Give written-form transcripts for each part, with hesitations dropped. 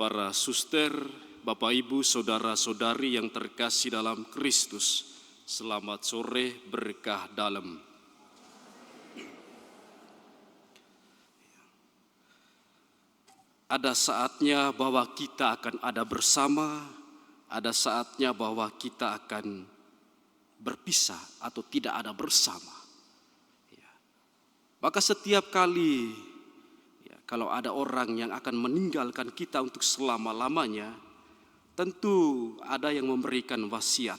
para suster, Bapak Ibu, saudara-saudari yang terkasih dalam Kristus, selamat sore berkah dalam. Ada saatnya bahwa kita akan ada bersama, ada saatnya bahwa kita akan berpisah atau tidak ada bersama. Maka setiap kali kalau ada orang yang akan meninggalkan kita untuk selama-lamanya, tentu ada yang memberikan wasiat.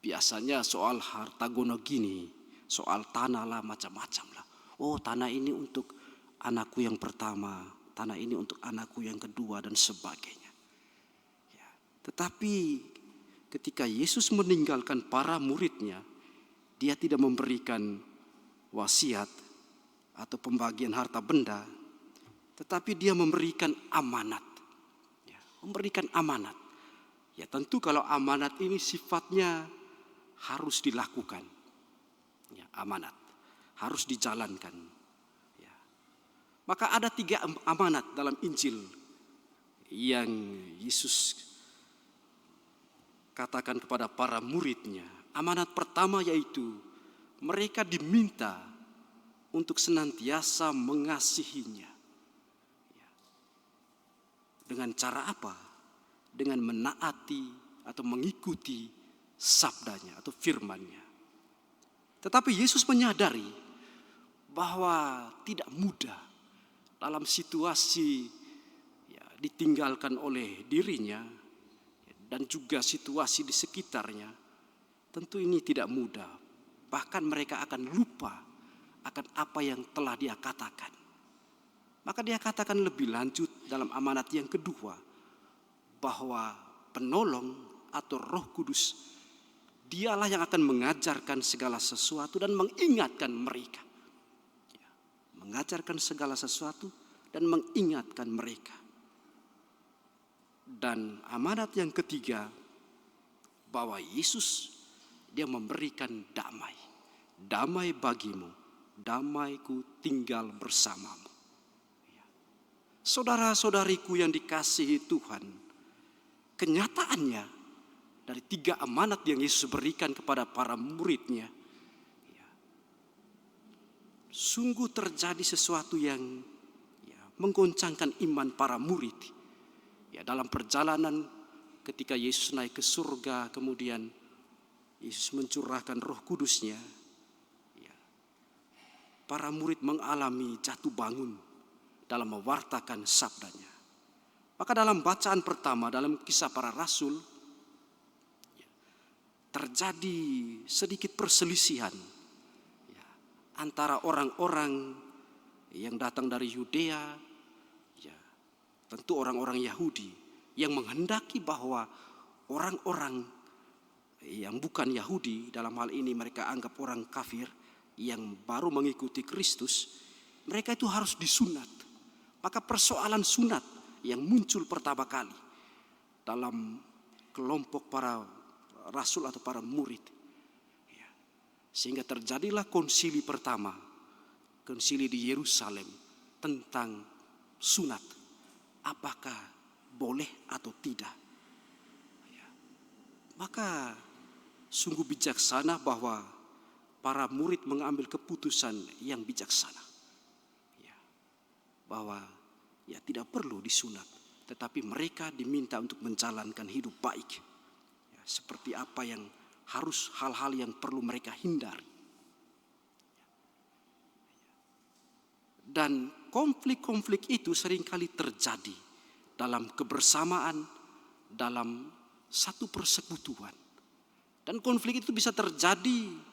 Biasanya soal harta gono gini, soal tanah lah, macam-macam lah. Oh, tanah ini untuk anakku yang pertama, tanah ini untuk anakku yang kedua, dan sebagainya. Tetapi ketika Yesus meninggalkan para muridnya, dia tidak memberikan wasiat atau pembagian harta benda, tetapi dia memberikan amanat. Memberikan amanat. Ya tentu kalau amanat ini sifatnya harus dilakukan. Amanat harus dijalankan. Maka ada 3 amanat dalam Injil yang Yesus katakan kepada para muridnya. Amanat pertama yaitu mereka diminta untuk senantiasa mengasihinya. Dengan cara apa? Dengan menaati atau mengikuti sabdanya atau firman-Nya. Tetapi Yesus menyadari bahwa tidak mudah dalam situasi ditinggalkan oleh dirinya dan juga situasi di sekitarnya. Tentu ini tidak mudah. Bahkan mereka akan lupa akan apa yang telah dia katakan. Maka dia katakan lebih lanjut dalam amanat yang kedua, bahwa penolong atau Roh Kudus, dialah yang akan mengajarkan segala sesuatu dan mengingatkan mereka. Mengajarkan segala sesuatu dan mengingatkan mereka. Dan amanat yang ketiga, bahwa Yesus dia memberikan damai. Damai bagimu. Damaiku tinggal bersamamu. Saudara-saudariku yang dikasihi Tuhan, kenyataannya dari 3 amanat yang Yesus berikan kepada para muridnya, sungguh terjadi sesuatu yang menggoncangkan iman para murid. Dalam perjalanan ketika Yesus naik ke surga, kemudian Yesus mencurahkan Roh Kudus-Nya, para murid mengalami jatuh bangun dalam mewartakan sabdanya. Maka dalam bacaan pertama dalam Kisah Para Rasul, terjadi sedikit perselisihan antara orang-orang yang datang dari Yudea, tentu orang-orang Yahudi yang menghendaki bahwa orang-orang yang bukan Yahudi, dalam hal ini mereka anggap orang kafir yang baru mengikuti Kristus, mereka itu harus disunat. Maka persoalan sunat yang muncul pertama kali dalam kelompok para rasul atau para murid. Sehingga terjadilah konsili pertama, konsili di Yerusalem tentang sunat. Apakah boleh atau tidak? Maka sungguh bijaksana bahwa para murid mengambil keputusan yang bijaksana. Bahwa tidak perlu disunat, tetapi mereka diminta untuk menjalankan hidup baik. Seperti apa yang harus, hal-hal yang perlu mereka hindari. Dan konflik-konflik itu seringkali terjadi dalam kebersamaan, dalam satu persekutuan. Dan konflik itu bisa terjadi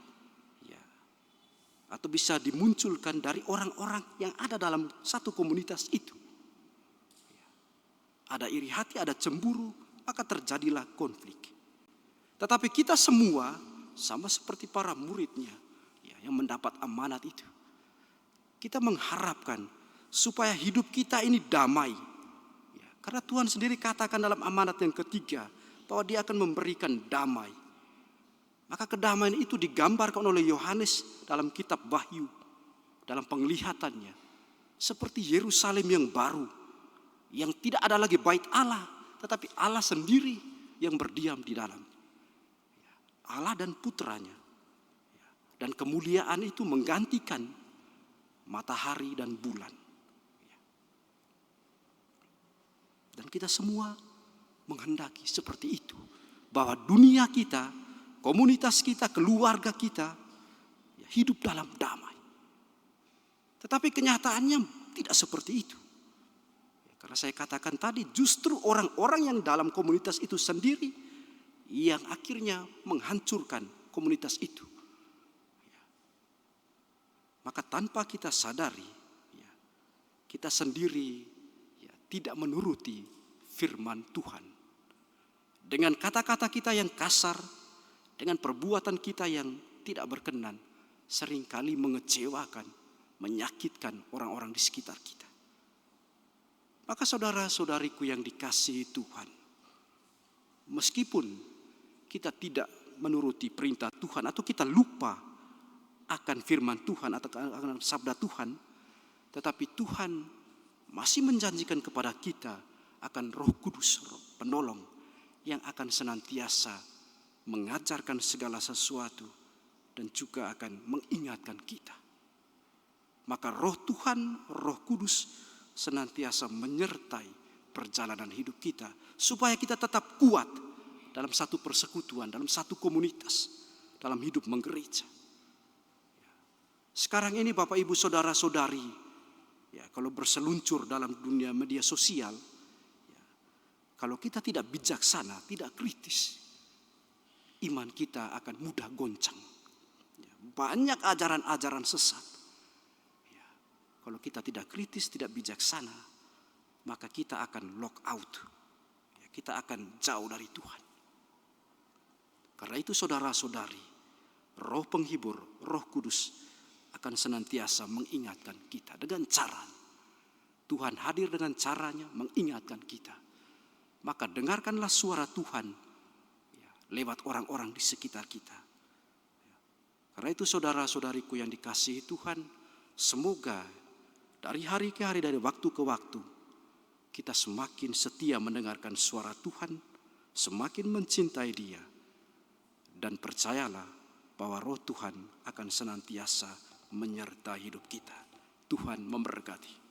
atau bisa dimunculkan dari orang-orang yang ada dalam satu komunitas itu. Ada iri hati, ada cemburu, maka terjadilah konflik. Tetapi kita semua sama seperti para muridnya yang mendapat amanat itu. Kita mengharapkan supaya hidup kita ini damai. Karena Tuhan sendiri katakan dalam amanat yang ketiga bahwa Dia akan memberikan damai. Maka kedamaian itu digambarkan oleh Yohanes dalam kitab Wahyu, dalam penglihatannya. Seperti Yerusalem yang baru, yang tidak ada lagi bait Allah, tetapi Allah sendiri yang berdiam di dalam. Allah dan putranya. Dan kemuliaan itu menggantikan matahari dan bulan. Dan kita semua menghendaki seperti itu. Bahwa dunia kita, komunitas kita, keluarga kita hidup dalam damai. Tetapi kenyataannya tidak seperti itu. Karena saya katakan tadi, justru orang-orang yang dalam komunitas itu sendiri yang akhirnya menghancurkan komunitas itu. Maka tanpa kita sadari, kita sendiri tidak menuruti firman Tuhan. Dengan kata-kata kita yang kasar, dengan perbuatan kita yang tidak berkenan, seringkali mengecewakan, menyakitkan orang-orang di sekitar kita. Maka saudara-saudariku yang dikasihi Tuhan, meskipun kita tidak menuruti perintah Tuhan atau kita lupa akan firman Tuhan atau akan sabda Tuhan, tetapi Tuhan masih menjanjikan kepada kita akan Roh Kudus, Roh Penolong yang akan senantiasa mengajarkan segala sesuatu dan juga akan mengingatkan kita. Maka Roh Tuhan, Roh Kudus senantiasa menyertai perjalanan hidup kita supaya kita tetap kuat dalam satu persekutuan, dalam satu komunitas, dalam hidup menggereja. Sekarang ini Bapak Ibu Saudara-saudari, kalau berseluncur dalam dunia media sosial, kalau kita tidak bijaksana, tidak kritis, iman kita akan mudah goncang. Banyak ajaran-ajaran sesat. Kalau kita tidak kritis, tidak bijaksana, maka kita akan lock out. Kita akan jauh dari Tuhan. Karena itu saudara-saudari, Roh Penghibur, Roh Kudus akan senantiasa mengingatkan kita dengan cara. Tuhan hadir dengan caranya mengingatkan kita. Maka dengarkanlah suara Tuhan lewat orang-orang di sekitar kita. Karena itu saudara-saudariku yang dikasihi Tuhan, semoga dari hari ke hari, dari waktu ke waktu, kita semakin setia mendengarkan suara Tuhan, semakin mencintai Dia, dan percayalah bahwa Roh Tuhan akan senantiasa menyertai hidup kita. Tuhan memberkati.